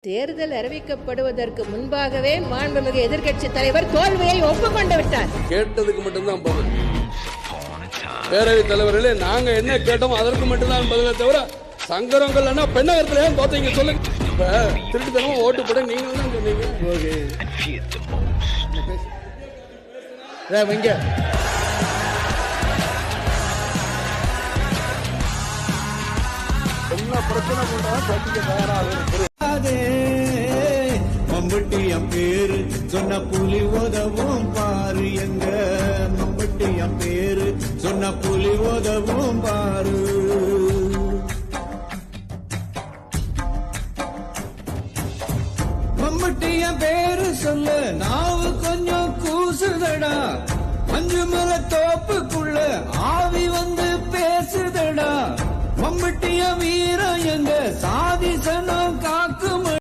தேர்தல் அறிவிக்கப்படுவதற்கு முன்பாகவே மாண்புமிகு எதிர்க்கட்சி தலைவர் தோல்வியை ஒப்புக்கொண்டு விட்டார். கேட்டதுக்கு மட்டும்தான் பதில். பேரவைத் தலைவர்களே, நாங்க என்ன கேட்டோம் அதற்கு மட்டும்தான் பதிலை தவிர சங்கரங்கள்னா பெண்ணகத்துல ஏன் பார்த்தீங்க சொல்லுங்க. இப்ப திருட்டுத்தனமா ஓட்டு போட நீங்க தான் சொன்னீங்க. என்ன பிரச்சனை பண்றாங்க தயாராக மம்பட்டிய பேரு சொன்ன புலி உதவும் பாரு, எங்க மம்பட்டிய பேரு சொன்ன புலி உதவும் பாரு. மம்பட்டிய பேரு சொல்ல நாவு கொஞ்சம் கூசுதடா, அஞ்சு மலை தோப்புக்குள்ள ஆவி வந்து பேசுதடா. மம்பட்டிய வீரம் எங்க சாதி சனம் காக்கும்.